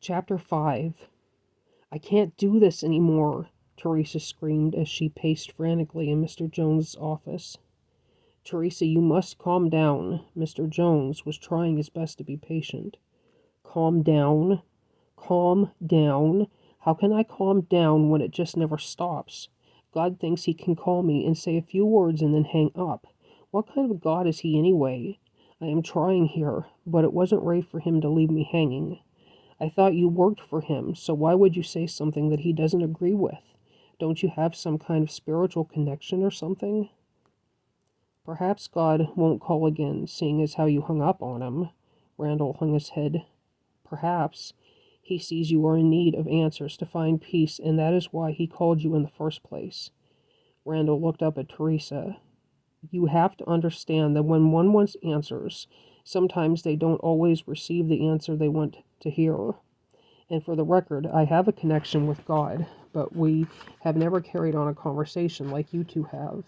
Chapter 5. "I can't do this anymore," Teresa screamed as she paced frantically in Mr. Jones's office. "Teresa, you must calm down." Mr. Jones was trying his best to be patient. "Calm down? Calm down? How can I calm down when it just never stops? God thinks he can call me and say a few words and then hang up. What kind of God is he anyway? I am trying here, but it wasn't right for him to leave me hanging. I thought you worked for him, so why would you say something that he doesn't agree with? Don't you have some kind of spiritual connection or something?" "Perhaps God won't call again, seeing as how you hung up on him." Randall hung his head. "Perhaps. He sees you are in need of answers to find peace, and that is why he called you in the first place." Randall looked up at Teresa. "You have to understand that when one wants answers, sometimes they don't always receive the answer they want to hear. And for the record, I have a connection with God, but we have never carried on a conversation like you two have.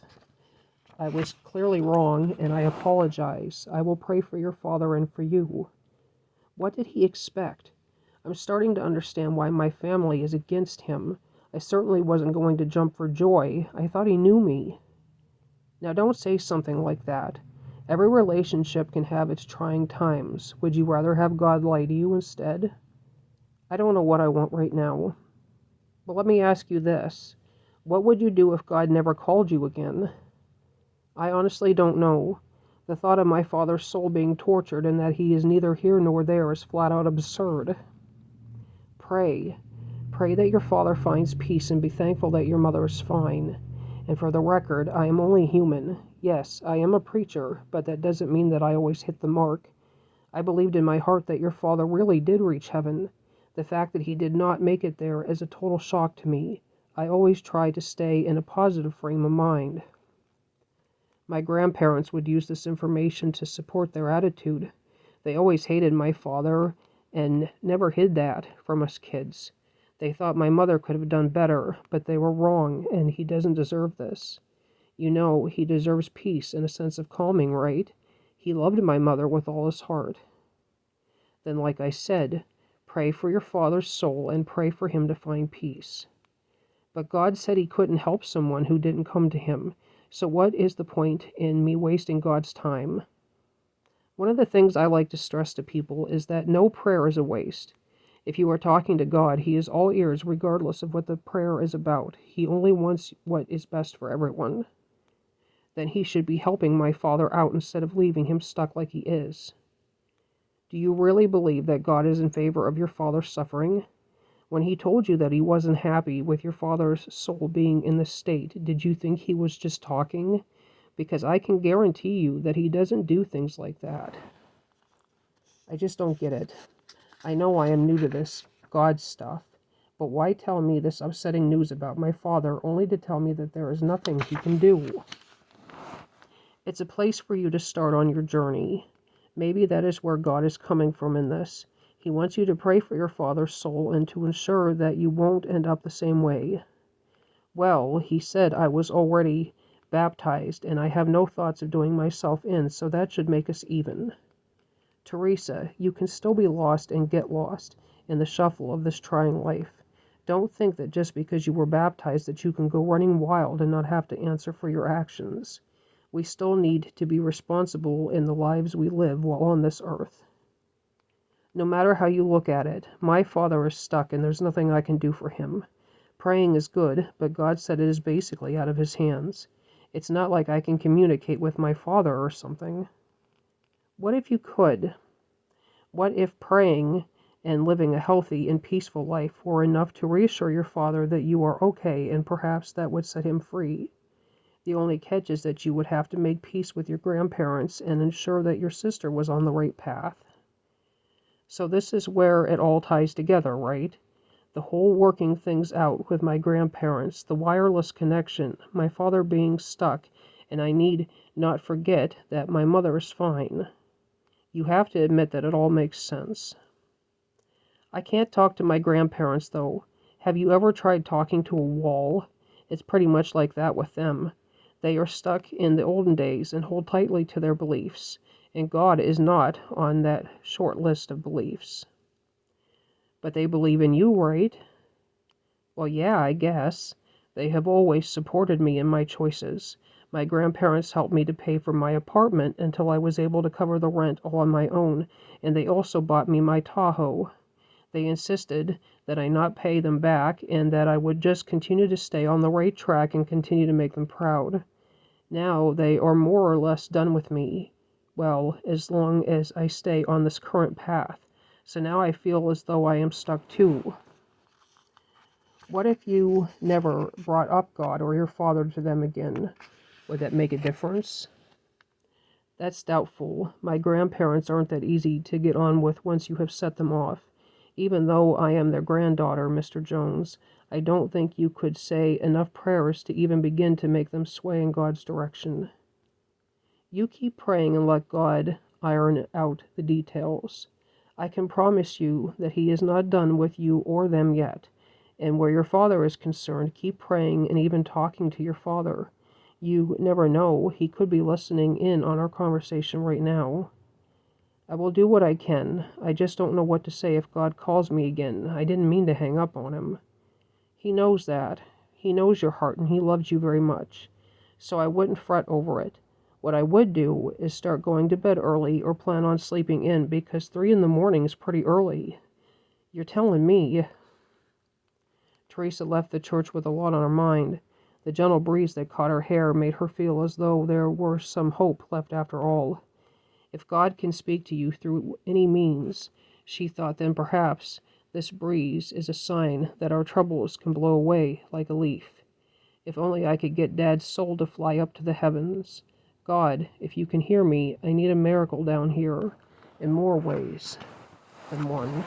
I was clearly wrong, and I apologize. I will pray for your father and for you." What did he expect? I'm starting to understand why my family is against him. I certainly wasn't going to jump for joy. I thought he knew me. Now don't say something like that. Every relationship can have its trying times. Would you rather have God lie to you instead? I don't know what I want right now. But let me ask you this. What would you do if God never called you again? I honestly don't know. The thought of my father's soul being tortured and that he is neither here nor there is flat out absurd. Pray. Pray that your father finds peace and be thankful that your mother is fine. And for the record, I am only human. Yes, I am a preacher, but that doesn't mean that I always hit the mark. I believed in my heart that your father really did reach heaven. The fact that he did not make it there is a total shock to me. I always try to stay in a positive frame of mind. My grandparents would use this information to support their attitude. They always hated my father and never hid that from us kids. They thought my mother could have done better, but they were wrong, and he doesn't deserve this. You know, he deserves peace and a sense of calming, right? He loved my mother with all his heart. Then, like I said, pray for your father's soul and pray for him to find peace. But God said he couldn't help someone who didn't come to him. So what is the point in me wasting God's time? One of the things I like to stress to people is that no prayer is a waste. If you are talking to God, he is all ears regardless of what the prayer is about. He only wants what is best for everyone. Then he should be helping my father out instead of leaving him stuck like he is. Do you really believe that God is in favor of your father's suffering? When he told you that he wasn't happy with your father's soul being in this state, did you think he was just talking? Because I can guarantee you that he doesn't do things like that. I just don't get it. I know I am new to this God stuff, but why tell me this upsetting news about my father only to tell me that there is nothing he can do? It's a place for you to start on your journey. Maybe that is where God is coming from in this. He wants you to pray for your father's soul and to ensure that you won't end up the same way. Well, he said I was already baptized and I have no thoughts of doing myself in, so that should make us even. Teresa, you can still be lost and get lost in the shuffle of this trying life. Don't think that just because you were baptized that you can go running wild and not have to answer for your actions. We still need to be responsible in the lives we live while on this earth. No matter how you look at it, my father is stuck and there's nothing I can do for him. Praying is good, but God said it is basically out of his hands. It's not like I can communicate with my father or something. What if you could? What if praying and living a healthy and peaceful life were enough to reassure your father that you are okay and perhaps that would set him free? The only catch is that you would have to make peace with your grandparents and ensure that your sister was on the right path. So this is where it all ties together, right? The whole working things out with my grandparents, the wireless connection, my father being stuck, and I need not forget that my mother is fine. You have to admit that it all makes sense. I can't talk to my grandparents, though. Have you ever tried talking to a wall? It's pretty much like that with them. They are stuck in the olden days and hold tightly to their beliefs, and God is not on that short list of beliefs. But they believe in you, right? Well, yeah, I guess. They have always supported me in my choices. My grandparents helped me to pay for my apartment until I was able to cover the rent all on my own, and they also bought me my Tahoe. They insisted that I not pay them back and that I would just continue to stay on the right track and continue to make them proud. Now they are more or less done with me. Well, as long as I stay on this current path. So now I feel as though I am stuck too. What if you never brought up God or your father to them again? Would that make a difference? That's doubtful. My grandparents aren't that easy to get on with once you have set them off. Even though I am their granddaughter, Mr. Jones, I don't think you could say enough prayers to even begin to make them sway in God's direction. You keep praying and let God iron out the details. I can promise you that He is not done with you or them yet. And where your father is concerned, keep praying and even talking to your father. You never know, he could be listening in on our conversation right now. I will do what I can. I just don't know what to say if God calls me again. I didn't mean to hang up on him. He knows that. He knows your heart and he loves you very much. So I wouldn't fret over it. What I would do is start going to bed early or plan on sleeping in because 3 a.m. is pretty early. You're telling me. Teresa left the church with a lot on her mind. The gentle breeze that caught her hair made her feel as though there were some hope left after all. If God can speak to you through any means, she thought, then perhaps this breeze is a sign that our troubles can blow away like a leaf. If only I could get Dad's soul to fly up to the heavens. God, if you can hear me, I need a miracle down here in more ways than one.